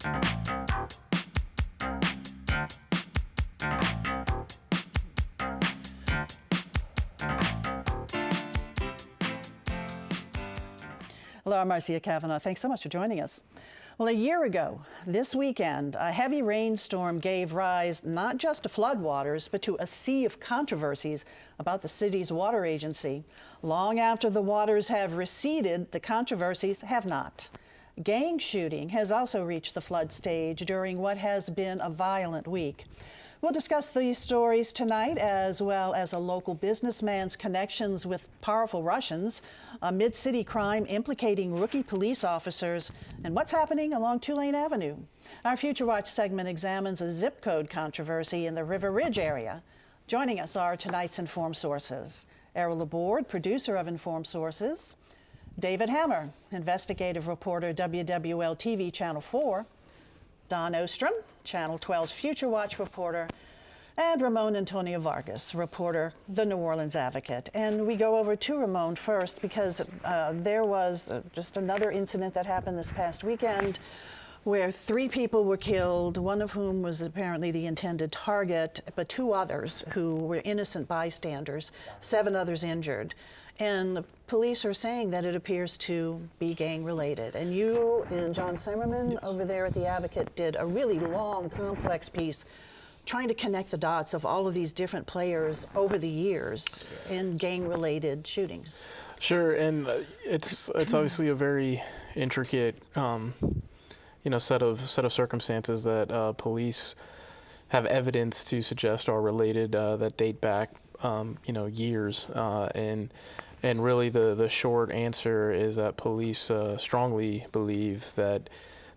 Hello, I'm Marcia Cavanaugh. Thanks so much for joining us. Well, a year ago, this weekend, a heavy rainstorm gave rise not just to floodwaters, but to a sea of controversies about the city's water agency. Long after the waters have receded, the controversies have not. Gang shooting has also reached the flood stage during what has been a violent week. We'll discuss these stories tonight, as well as a local businessman's connections with powerful Russians, a mid-city crime implicating rookie police officers, and what's happening along Tulane Avenue. Our Future Watch segment examines a zip code controversy in the River Ridge area. Joining us are tonight's Informed Sources. Errol Laborde, producer of Informed Sources. David Hammer, investigative reporter, WWL-TV Channel 4. Don Ostrom, Channel 12's Future Watch reporter, and Ramon Antonio Vargas, reporter, The New Orleans Advocate. And we go over to Ramon first because there was just another incident that happened this past weekend where 3 people were killed, one of whom was apparently the intended target, but 2 others who were innocent bystanders, 7 others injured. And the police are saying that it appears to be gang-related. And you and John Zimmerman over there at The Advocate did a really long, complex piece trying to connect the dots of all of these different players over the years in gang-related shootings. Sure, and it's obviously a very intricate, set of circumstances that police have evidence to suggest are related that date back, years, and really the short answer is that police strongly believe that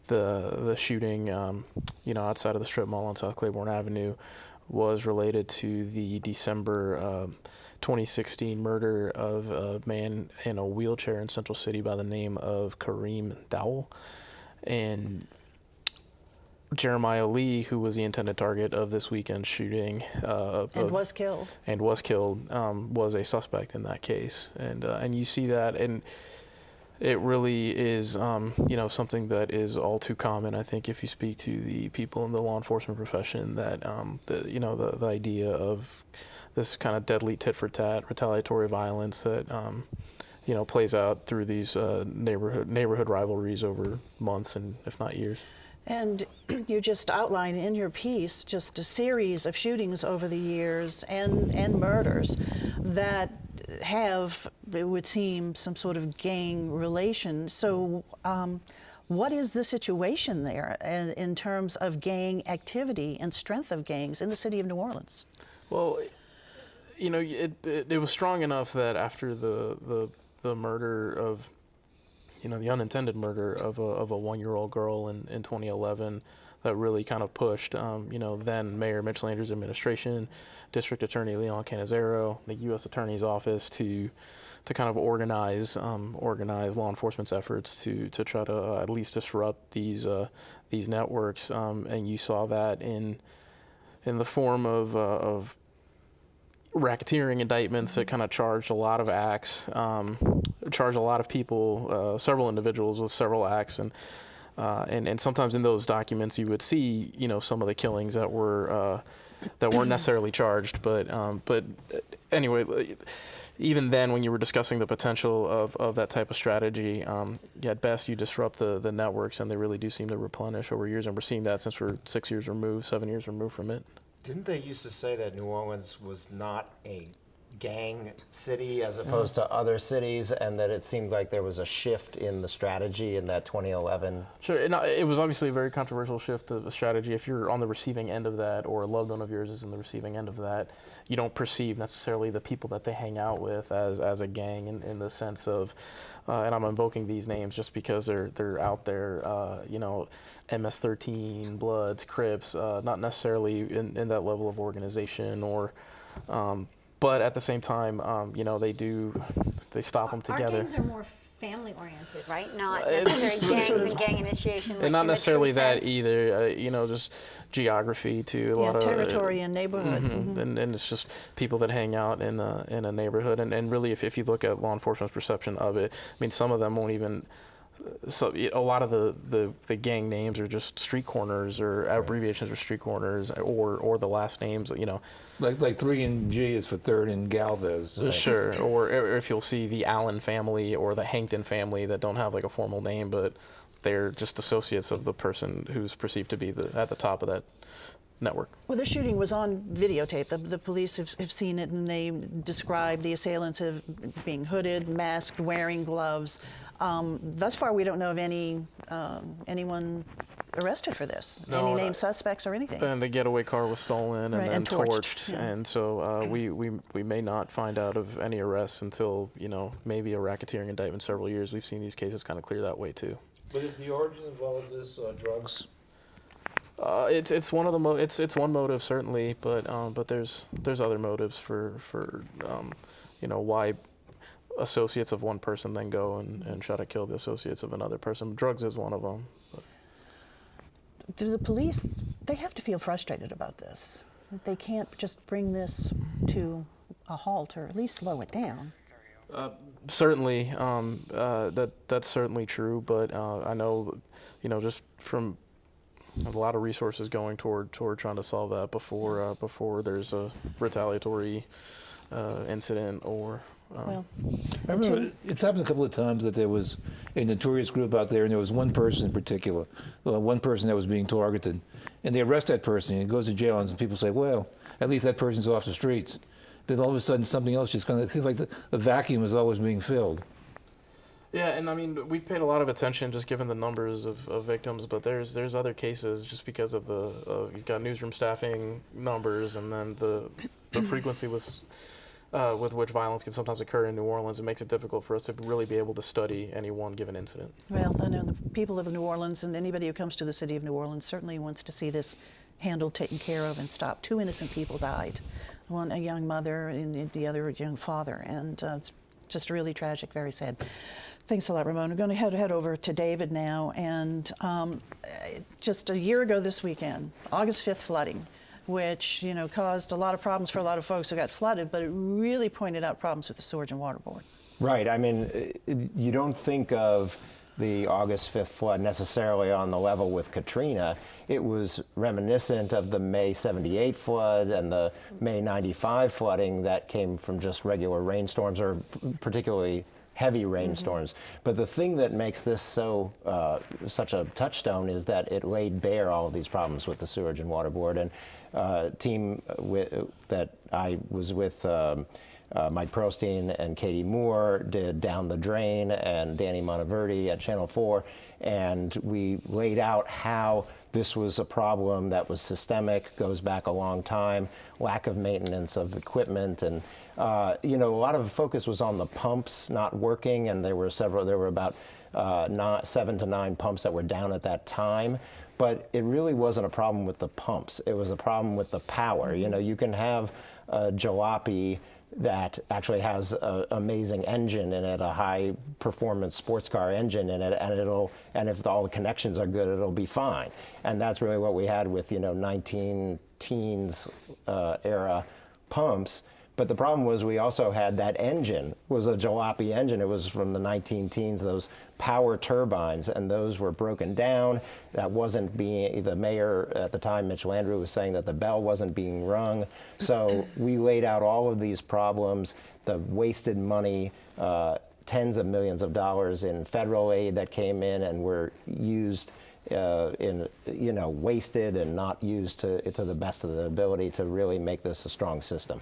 the shooting, outside of the strip mall on South Claiborne Avenue was related to the December 2016 murder of a man in a wheelchair in Central City by the name of Kareem Dowell. And Jeremiah Lee, who was the intended target of this weekend shooting, was killed, was a suspect in that case, and you see that, and it really is, something that is all too common. I think if you speak to the people in the law enforcement profession, that the idea of this kind of deadly tit-for-tat retaliatory violence that plays out through these neighborhood rivalries over months and if not years. And you just outline in your piece just a series of shootings over the years and murders that have, it would seem, some sort of gang relation. So what is the situation there in terms of gang activity and strength of gangs in the city of New Orleans? Well, it was strong enough that after the murder of the unintended murder of a 1-year-old girl in 2011, that really kind of pushed, then Mayor Mitch Landrieu's administration, District Attorney Leon Canizero, the U.S. Attorney's Office to kind of organize law enforcement's efforts to try to at least disrupt these networks, and you saw that in the form of racketeering indictments that kind of charged a lot of acts, charged a lot of people, several individuals with several acts, and sometimes in those documents you would see, some of the killings that weren't necessarily charged, but anyway, even then when you were discussing the potential of that type of strategy, at best you disrupt the networks, and they really do seem to replenish over years, and we're seeing that since we're 6 years removed, 7 years removed from it. Didn't they used to say that New Orleans was not a gang city as opposed to other cities, and that it seemed like there was a shift in the strategy in that 2011? Sure, it was obviously a very controversial shift of strategy. If you're on the receiving end of that, or a loved one of yours is in the receiving end of that, you don't perceive necessarily the people that they hang out with as a gang in the sense of, and I'm invoking these names just because they're out there, MS-13, Bloods, Crips, not necessarily in that level of organization, or but at the same time, they stop them together. Our gangs are more family-oriented, right? Not necessarily gangs and gang initiation. And not necessarily that either. Just geography to a lot of territory and neighborhoods. And it's just people that hang out in a neighborhood. And really, if you look at law enforcement's perception of it, I mean, some of them won't even so a lot of the gang names are just street corners or abbreviations for street corners, or the last names, you know. Like 3 and G is for third in Galvez. Right? Sure. Or if you'll see the Allen family or the Hankton family that don't have like a formal name, but they're just associates of the person who's perceived to be at the top of that network. Well, the shooting was on videotape. The police have seen it, and they describe the assailants as being hooded, masked, wearing gloves. Thus far, we don't know of anyone arrested for this. No, any named suspects or anything. And the getaway car was stolen and Right, then and torched, yeah. And so we may not find out of any arrests until, you know, maybe a racketeering indictment several years. We've seen these cases kind of clear that way too. But if the origin involves this drugs? It's one of the it's one motive certainly, but there's other motives for you know, why associates of one person then go and try to kill the associates of another person. Drugs is one of them. Do the police, they have to feel frustrated about this. They can't just bring this to a halt or at least slow it down. Certainly, that's certainly true, but I know, you know, just from a lot of resources going toward trying to solve that before there's a retaliatory incident or. Well, I remember it's happened a couple of times that there was a notorious group out there, and there was one person in particular, one person that was being targeted, and they arrest that person, and he goes to jail, and people say, well, at least that person's off the streets. Then all of a sudden, something else just kind of, it seems like the vacuum is always being filled. Yeah, and I mean, we've paid a lot of attention just given the numbers of victims, but there's other cases just because of you've got newsroom staffing numbers, and then the frequency with which violence can sometimes occur in New Orleans. It makes it difficult for us to really be able to study any one given incident. well, I know the people of New Orleans, and anybody who comes to the city of New Orleans certainly wants to see this handled, taken care of, and stopped. 2 innocent people died. One, a young mother, and the other, a young father. And it's just really tragic, very sad. Thanks a lot, Ramon. We're going to head over to David now. And just a year ago this weekend, August 5th flooding, which, you know, caused a lot of problems for a lot of folks who got flooded, but it really pointed out problems with the Sewage and Water Board. Right. I mean, you don't think of the August 5th flood necessarily on the level with Katrina. It was reminiscent of the May 78 flood and the May 95 flooding that came from just regular rainstorms, or particularly heavy rainstorms. But the thing that makes this such a touchstone is that it laid bare all of these problems with the Sewage and Water Board. And team that I was with, Mike Pearlstein and Katie Moore, did Down the Drain, and Danny Monteverdi at Channel 4, and we laid out how this was a problem that was systemic, goes back a long time, lack of maintenance of equipment, and you know, a lot of focus was on the pumps not working, and there were about 7 to 9 pumps that were down at that time. But it really wasn't a problem with the pumps. It was a problem with the power. You know, you can have a jalopy that actually has an amazing engine in it, a high-performance sports car engine in it, and if all the connections are good, it'll be fine. And that's really what we had with, you know, 19-teens era pumps. But the problem was we also had that engine was a jalopy engine. It was from the 19-teens, those power turbines, and those were broken down. That wasn't being, the mayor at the time, Mitch Landrieu, was saying that the bell wasn't being rung. So we laid out all of these problems, the wasted money, tens of millions of dollars in federal aid that came in and were used wasted and not used to the best of the ability to really make this a strong system.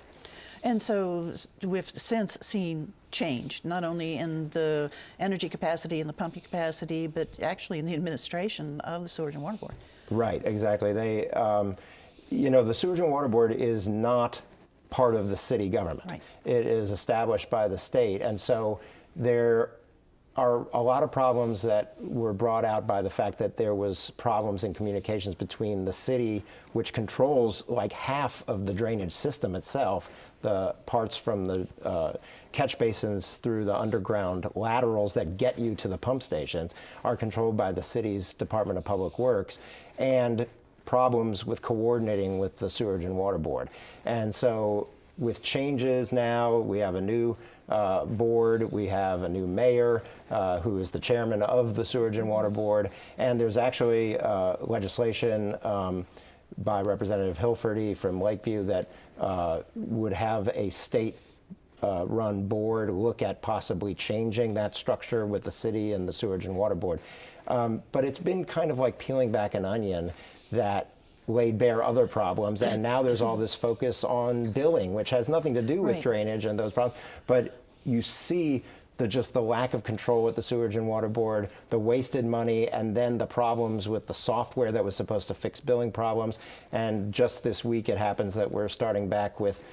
And so we've since seen change, not only in the energy capacity and the pumping capacity, but actually in the administration of the Sewage and Water Board. Right, exactly. They, the Sewage and Water Board is not part of the city government. Right. It is established by the state, and so there are a lot of problems that were brought out by the fact that there was problems in communications between the city, which controls like half of the drainage system itself, the parts from the catch basins through the underground laterals that get you to the pump stations are controlled by the city's Department of Public Works, and problems with coordinating with the Sewage and Water Board. And so with changes now, we have a new board. We have a new mayor who is the chairman of the Sewerage and Water Board. And there's actually legislation by Representative Hilferty from Lakeview that would have a state run board look at possibly changing that structure with the city and the Sewerage and Water Board. But it's been kind of like peeling back an onion that laid bare other problems, and now there's all this focus on billing, which has nothing to do with Right. drainage and those problems. But you see just the lack of control at the Sewerage and Water Board, the wasted money, and then the problems with the software that was supposed to fix billing problems. And just this week it happens that we're starting back with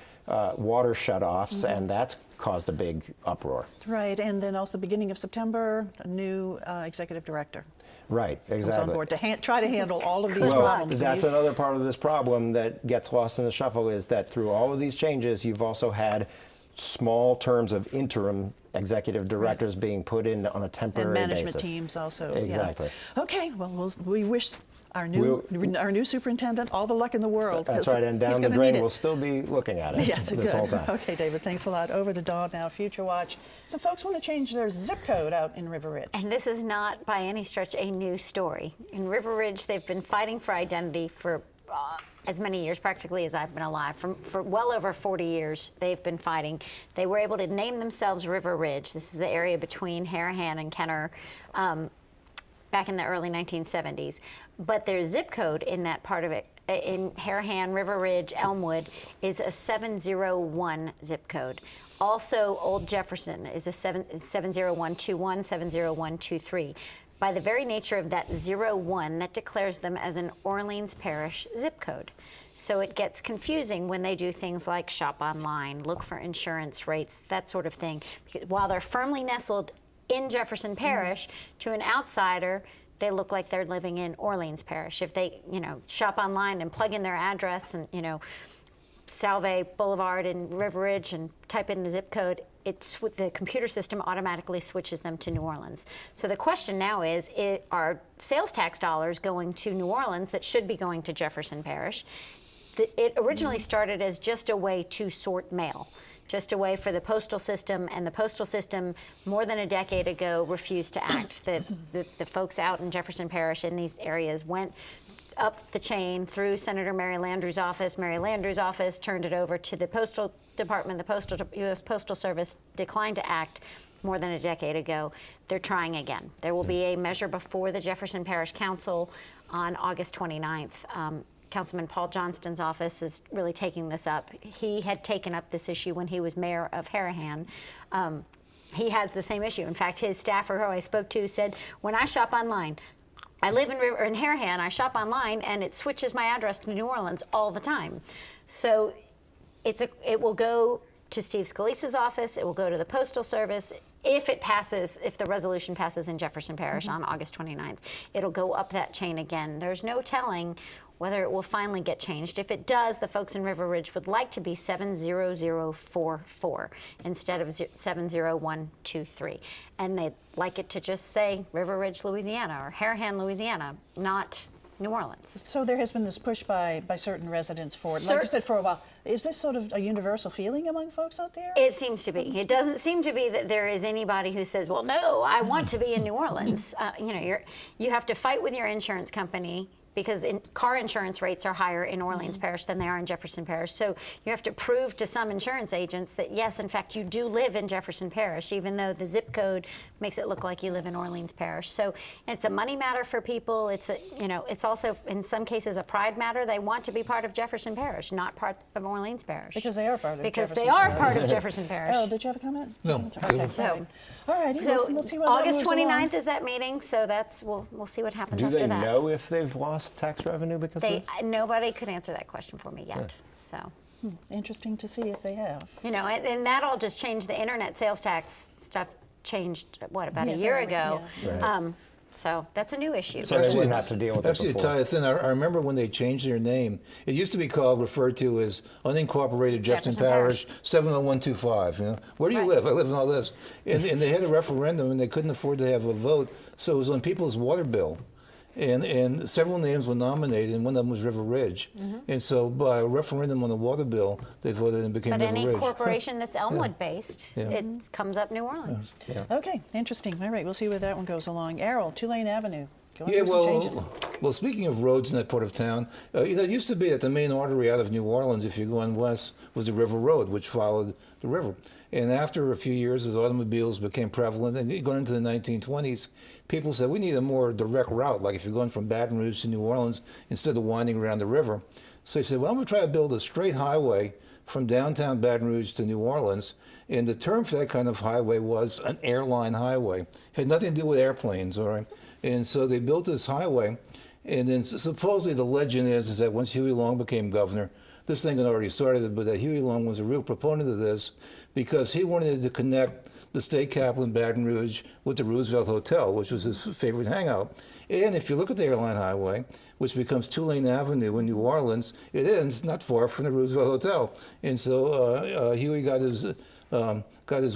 water shutoffs, and that's caused a big uproar. Right, and then also beginning of September, a new executive director Right, comes exactly. on board to try to handle all of these Well, problems. that's another part of this problem that gets lost in the shuffle, is that through all of these changes, you've also had small terms of interim executive directors being put in on a temporary and management basis. teams also. yeah. Exactly. Okay, well, we wish our new superintendent all the luck in the world. That's 'cause right, and he's down the gonna need drain, it. we'll still be looking at it Yes, this whole time. Okay, David, thanks a lot. Over to Dawn now, Future Watch. Some folks want to change their zip code out in River Ridge. And this is not by any stretch a new story. In River Ridge, they've been fighting for identity for as many years practically as I've been alive. For well over 40 years, they've been fighting. They were able to name themselves River Ridge. This is the area between Harahan and Kenner back in the early 1970s. But their zip code in that part of it, in Harahan, River Ridge, Elmwood, is a 701 zip code. Also, Old Jefferson is a 70121, 70123. By the very nature of that 01, that declares them as an Orleans Parish zip code. So it gets confusing when they do things like shop online, look for insurance rates, that sort of thing. Because while they're firmly nestled in Jefferson Parish, to an outsider, they look like they're living in Orleans Parish. If they, shop online and plug in their address and, Salve Boulevard in River Ridge and type in the zip code, the computer system automatically switches them to New Orleans. So the question now is, are sales tax dollars going to New Orleans that should be going to Jefferson Parish? It originally started as just a way to sort mail, just a way for the postal system, and the postal system more than a decade ago refused to act. The folks out in Jefferson Parish in these areas went up the chain through Senator Mary Landrieu's office. Mary Landrieu's office turned it over to the Postal Department. The U.S. Postal Service declined to act more than a decade ago. They're trying again. There will be a measure before the Jefferson Parish Council on August 29th. Councilman Paul Johnston's office is really taking this up. He had taken up this issue when he was mayor of Harahan. He has the same issue. In fact, his staffer who I spoke to said, when I shop online, I live in Harahan, I shop online, and it switches my address to New Orleans all the time. So it will go to Steve Scalise's office, it will go to the Postal Service. If the resolution passes in Jefferson Parish on August 29th, it'll go up that chain again. There's no telling whether it will finally get changed. If it does, the folks in River Ridge would like to be 70044 instead of 70123. And they'd like it to just say River Ridge, Louisiana, or Harahan, Louisiana, not New Orleans. So there has been this push by certain residents for it. Like you said, for a while. Is this sort of a universal feeling among folks out there? It seems to be. It doesn't seem to be that there is anybody who says, well, no, I want to be in New Orleans. You have to fight with your insurance company, because car insurance rates are higher in Orleans Parish than they are in Jefferson Parish. So you have to prove to some insurance agents that, yes, in fact, you do live in Jefferson Parish, even though the zip code makes it look like you live in Orleans Parish. So it's a money matter for people. It's also, in some cases, a pride matter. They want to be part of Jefferson Parish, not part of Orleans Parish. Because they are part of Because Jefferson they are Parish. part of Jefferson Parish. Oh, did you have a comment? No. Okay, So- all righty. So We'll see what August that moves 29th along. is that meeting, so we'll see what happens Do after they that. know if they've lost tax revenue because of this? Nobody could answer that question for me yet. So, Interesting to see if they have. and that all just changed. The internet sales tax stuff changed, about Yeah, a year very ago. yeah. Right. So that's a new issue. So they wouldn't have to deal with it Actually, to before. tie it in, I remember when they changed their name. It used to be referred to as unincorporated Jefferson Jefferson Parish, 70125. Where do you Right. live? I live in all this. And they had a referendum, and they couldn't afford to have a vote, so it was on people's water bill. And several names were nominated, and one of them was River Ridge. And so by a referendum on the water bill, they voted and became But River any Ridge. corporation that's Elmwood-based, Yeah. it comes up New Orleans. Okay, interesting. All right, we'll see where that one goes along. Errol, Tulane Avenue. Going Yeah, through some changes. well, speaking of roads in that part of town, it used to be that the main artery out of New Orleans, if you're going west, was the River Road, which followed the river. And after a few years, as automobiles became prevalent, and going into the 1920s, people said, we need a more direct route, like if you're going from Baton Rouge to New Orleans, instead of winding around the river. So they said, well, I'm going to try to build a straight highway from downtown Baton Rouge to New Orleans. And the term for that kind of highway was an airline highway. It had nothing to do with airplanes, all right? And so they built this highway, and then supposedly the legend is that once Huey Long became governor, this thing had already started, but that Huey Long was a real proponent of this because he wanted to connect the state capitol in Baton Rouge with the Roosevelt Hotel, which was his favorite hangout. And if you look at the airline highway, which becomes Tulane Avenue in New Orleans, it ends not far from the Roosevelt Hotel. And so Huey got his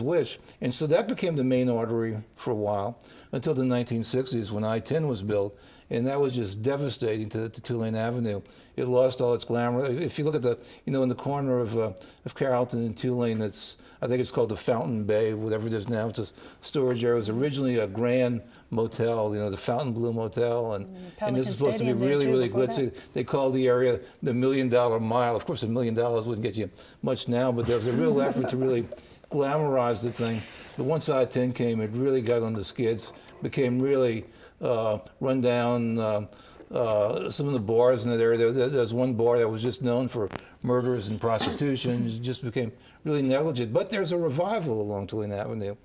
wish. And so that became the main artery for a while until the 1960s when I-10 was built. And that was just devastating to Tulane Avenue. It lost all its glamour. If you look at in the corner of Carrollton and Tulane, I think it's called the Fountain Bay, whatever it is now. It's a storage area. It was originally a grand motel, the Fountain Blue Motel, and this is supposed to be really, really glitzy. They called the area the $1 Million Mile. Of course, $1 million wouldn't get you much now, but there was a real effort to really glamorize the thing. But once I-10 came, it really got on the skids, became really run down. Some of the bars in that area, there's one bar that was just known for murders and prostitution. It just became really negligent. But there's a revival along Tulane Avenue,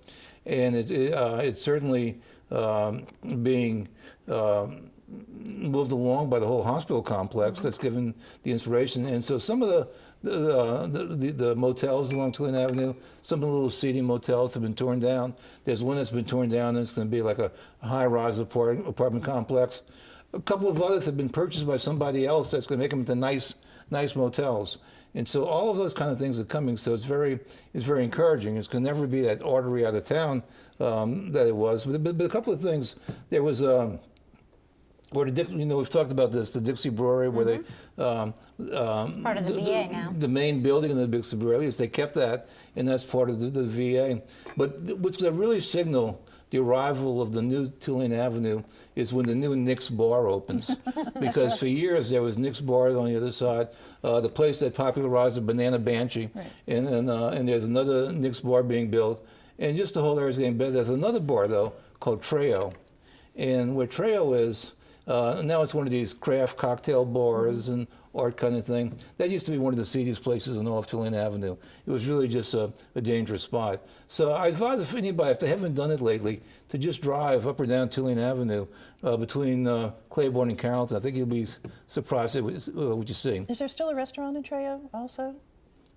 and it's certainly being moved along by the whole hospital complex that's given the inspiration. And so some of the motels along Tulane Avenue, some of the little seating motels have been torn down. There's one that's been torn down, and it's going to be like a high-rise apartment complex. A couple of others have been purchased by somebody else that's going to make them into nice motels. And so all of those kind of things are coming. So it's very encouraging. It's going to never be that artery out of town that it was. But a couple of things. There was where we've talked about this, the Dixie Brewery, where they It's part of the VA now. The main building in the Dixie Brewery, they kept that, and that's part of the VA. But what's going to really signal the arrival of the new Tulane Avenue is when the new Nick's Bar opens. Because for years there was Nick's Bar on the other side, the place that popularized the Banana Banshee, right. and there's another Nick's Bar being built, and just the whole area's getting better. There's another bar though called Treo, and where Treo is, now it's one of these craft cocktail bars and art kind of thing. That used to be one of the seediest places on off Tulane Avenue. It was really just a dangerous spot. So I advise if anybody, if they haven't done it lately, to just drive up or down Tulane Avenue between Claiborne and Carrollton. I think you'll be surprised at what you see. Is there still a restaurant in Treo also?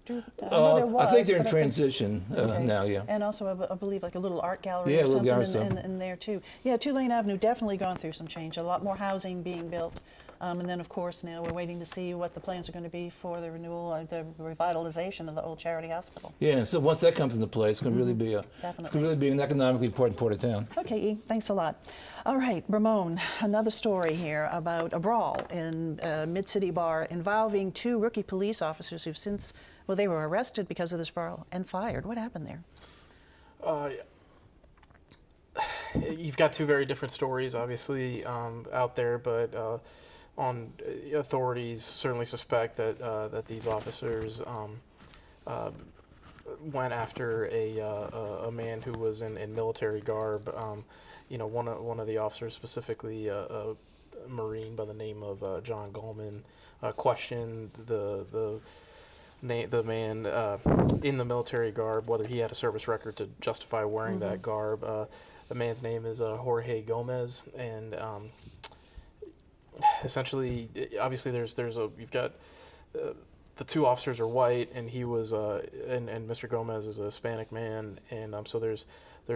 I know there was, I think they're in but transition okay. now, yeah. And also, I believe, like a little art gallery Yeah, or a little something gallery, in there, too. Yeah, Tulane Avenue definitely gone through some change. A lot more housing being built. And then, of course, now we're waiting to see what the plans are going to be for the renewal or the revitalization of the old charity hospital. Yeah, so once that comes into play, it's going to really be it's going to really be an economically important part of town. Okay, E, thanks a lot. All right, Ramon, another story here about a brawl in a mid-city bar involving 2 rookie police officers who've since, well, they were arrested because of this brawl and fired. What happened there? You've got 2 very different stories, obviously, out there, but authorities certainly suspect that these officers went after a man who was in military garb. One of the officers, specifically a Marine by the name of John Goldman, questioned the man in the military garb whether he had a service record to justify wearing that garb. The man's name is Jorge Gomez, and essentially, obviously, you've got the 2 officers are white, and he was and Mr. Gomez is a Hispanic man, and so there's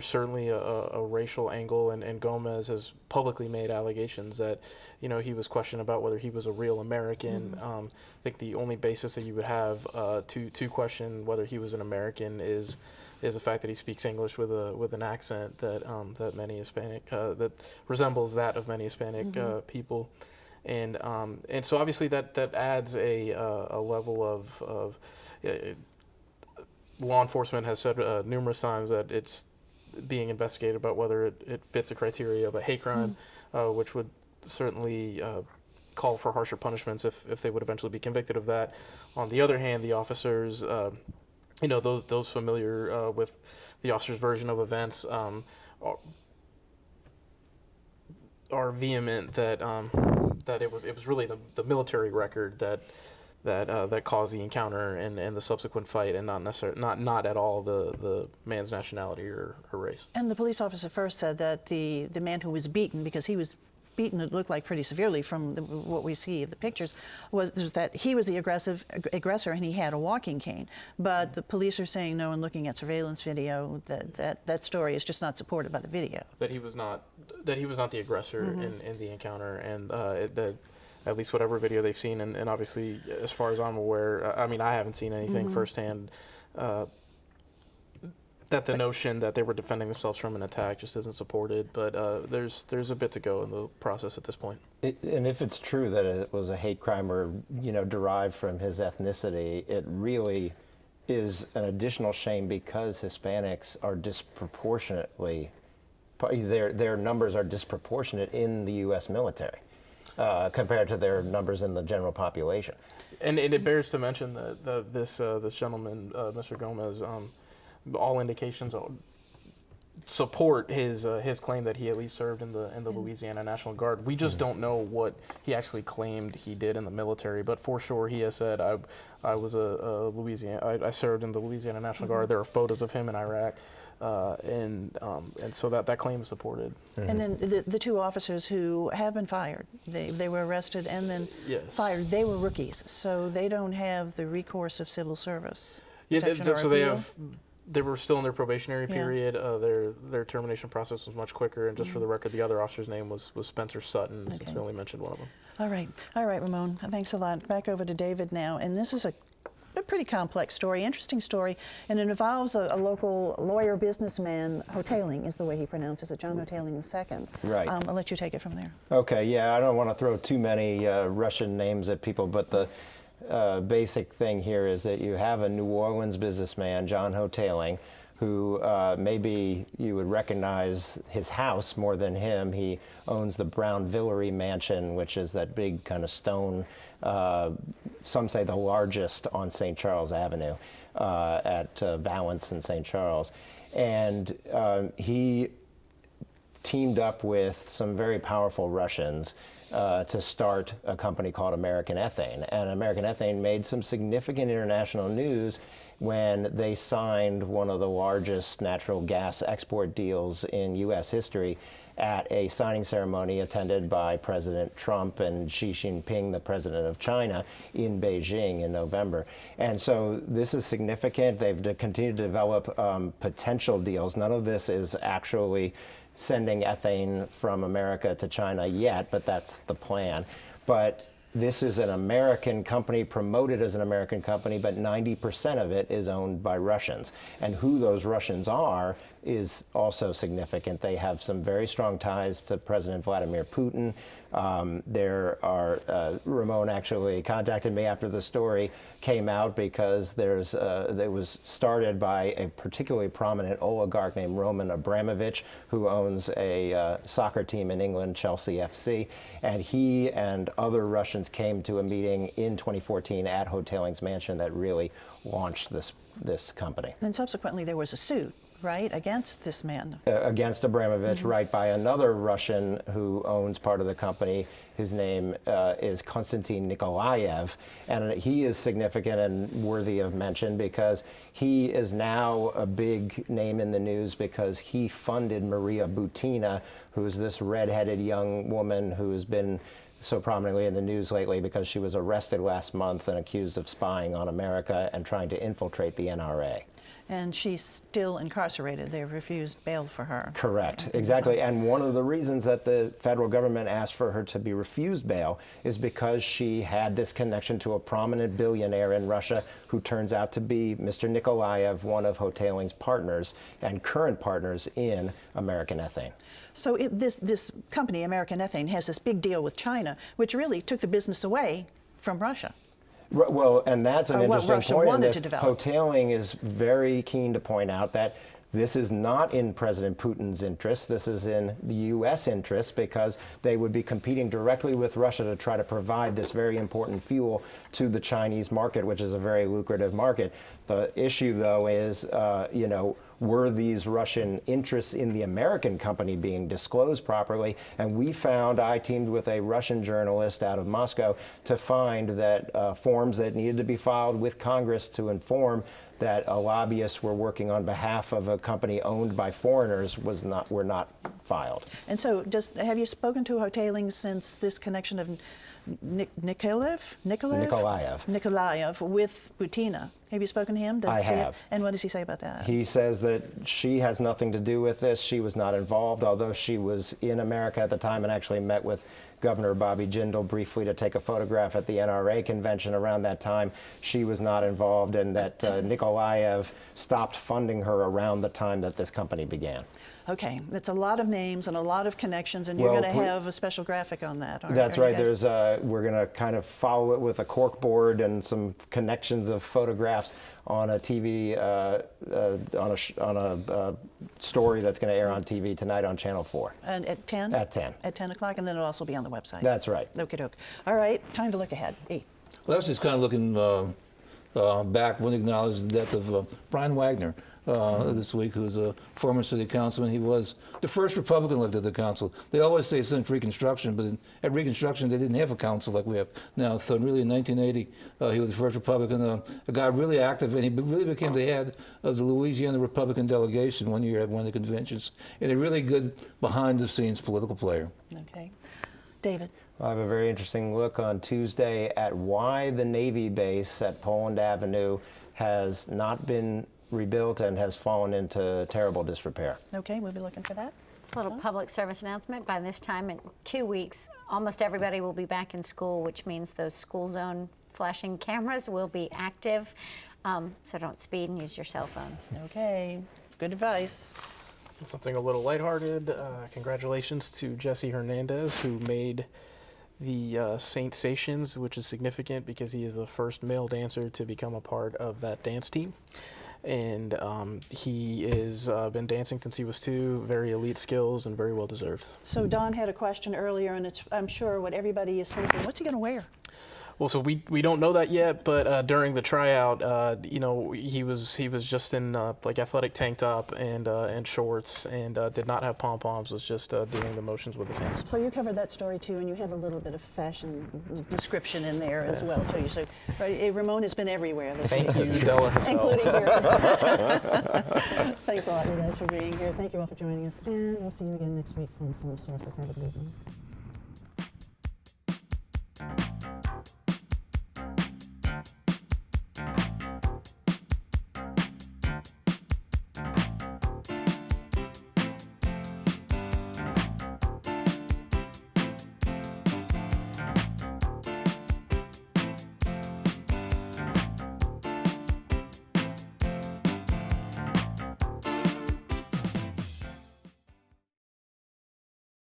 certainly a racial angle, and Gomez has publicly made allegations that he was questioned about whether he was a real American. I think the only basis that you would have to question whether he was an American is is the fact that he speaks English with an accent that that many Hispanic that resembles that of many Hispanic people, and so obviously that adds a level of law enforcement has said numerous times that it's being investigated about whether it fits the criteria of a hate crime, which would certainly call for harsher punishments if they would eventually be convicted of that. On the other hand, the officers, those familiar with the officer's version of events are vehement that it was really the military record that caused the encounter and the subsequent fight, and not at all the man's nationality or race. And the police officer first said that the man who was beaten, because he was beaten, it looked like pretty severely from what we see of the pictures, was that he was the aggressor and he had a walking cane. But the police are saying no, and looking at surveillance video, that story is just not supported by the video. That he was not the aggressor in the encounter, and at least whatever video they've seen, and obviously, as far as I'm aware, I mean, I haven't seen anything firsthand, that the notion that they were defending themselves from an attack just isn't supported, but there's a bit to go in the process at this point. And if it's true that it was a hate crime or, derived from his ethnicity, it really is an additional shame because Hispanics are disproportionately, their numbers are disproportionate in the U.S. military. Compared to their numbers in the general population. And it bears to mention that this gentleman, Mr. Gomez, all indications support his claim that he at least served in the Louisiana National Guard. We just don't know what he actually claimed he did in the military, but for sure he has said, I was I served in the Louisiana National Guard. There are photos of him in Iraq. And so that claim is supported. And then the two officers who have been fired, they were arrested and then fired. They were rookies, so they don't have the recourse of civil service. Yeah, so they were still in their probationary period. Their termination process was much quicker. And just for the record, the other officer's name was Spencer Sutton, since we only mentioned one of them. All right, Ramon. Thanks a lot. Back over to David now, and this is a pretty complex story, interesting story, and it involves a local lawyer businessman. Hoteling is the way he pronounces it, John Hoteling II. Right. I'll let you take it from there. Okay, yeah, I don't want to throw too many Russian names at people, but the basic thing here is that you have a New Orleans businessman, John Hoteling, who maybe you would recognize his house more than him. He owns the Brown Villery Mansion, which is that big kind of stone, some say the largest on St. Charles Avenue at Valence and St. Charles. And he teamed up with some very powerful Russians to start a company called American Ethane. And American Ethane made some significant international news when they signed one of the largest natural gas export deals in U.S. history at a signing ceremony attended by President Trump and Xi Jinping, the president of China, in Beijing in November. And so this is significant. They've continued to develop potential deals. None of this is actually sending ethane from America to China yet, but that's the plan. But this is an American company, promoted as an American company, but 90% of it is owned by Russians. And who those Russians are is also significant. They have some very strong ties to President Vladimir Putin. Ramon actually contacted me after the story came out because it was started by a particularly prominent oligarch named Roman Abramovich, who owns a soccer team in England, Chelsea FC. And he and other Russians came to a meeting in 2014 at Hoteling's mansion that really launched this company. And subsequently there was a suit, right, against this man. Against Abramovich, right, by another Russian who owns part of the company. His name is Konstantin Nikolaev, and he is significant and worthy of mention because he is now a big name in the news because he funded Maria Butina, who's this redheaded young woman who has been so prominently in the news lately because she was arrested last month and accused of spying on America and trying to infiltrate the NRA. And she's still incarcerated. They've refused bail for her. Correct, exactly. And one of the reasons that the federal government asked for her to be refused bail is because she had this connection to a prominent billionaire in Russia who turns out to be Mr. Nikolaev, one of Hoteling's partners and current partners in American Ethane. So this company, American Ethane, has this big deal with China, which really took the business away from Russia. Well, and that's an Or what interesting Russia point in wanted this. to develop. Hotelling is very keen to point out that this is not in President Putin's interest. This is in the U.S. interest because they would be competing directly with Russia to try to provide this very important fuel to the Chinese market, which is a very lucrative market. The issue, though, is, were these Russian interests in the American company being disclosed properly? And I teamed with a Russian journalist out of Moscow to find that forms that needed to be filed with Congress to inform that lobbyists were working on behalf of a company owned by foreigners were not filed. And so have you spoken to Hoteling since this connection of Nikolaev with Butina? Have you spoken to him? I have. And what does he say about that? He says that she has nothing to do with this. She was not involved, although she was in America at the time and actually met with Governor Bobby Jindal briefly to take a photograph at the NRA convention around that time. She was not involved, and that Nikolaev stopped funding her around the time that this company began. Okay, that's a lot of names and a lot of connections, and you're going to have a special graphic on that. That's right. We're going to kind of follow it with a cork board and some connections of photographs on a TV, on a story that's going to air on TV tonight on Channel 4. And at 10? At 10. At 10 o'clock, and then it'll also be on the website. That's right. Okie doke. All right, time to look ahead. E. Well, I was just kind of looking back when we acknowledged the death of Brian Wagner this week, who's a former city councilman. He was the first Republican elected to the council. They always say since Reconstruction, but at Reconstruction they didn't have a council like we have now. So really in 1980, he was the first Republican, a guy really active, and he really became the head of the Louisiana Republican delegation one year at one of the conventions, and a really good behind-the-scenes political player. Okay. David. I have a very interesting look on Tuesday at why the Navy base at Poland Avenue has not been rebuilt and has fallen into terrible disrepair. Okay, we'll be looking for that. It's a little public service announcement. By this time in 2 weeks, almost everybody will be back in school, which means those school zone flashing cameras will be active. So don't speed and use your cell phone. Okay, good advice. Something a little lighthearted. Congratulations to Jesse Hernandez, who made the Saint Sations, which is significant because he is the first male dancer to become a part of that dance team. And he has been dancing since he was 2, very elite skills and very well deserved. So Don had a question earlier, and I'm sure what everybody is thinking, what's he going to wear? Well, so we don't know that yet, but during the tryout, he was just in like athletic tank top and shorts, and did not have pom poms. Was just doing the motions with his hands. So you covered that story too, and you have a little bit of fashion description in there as well too. So Ramon has been everywhere this week. Thank you, Della herself. Including here. Thanks a lot, you guys, for being here. Thank you all for joining us, and we'll see you again next week from Foreign Sources. Have a good one.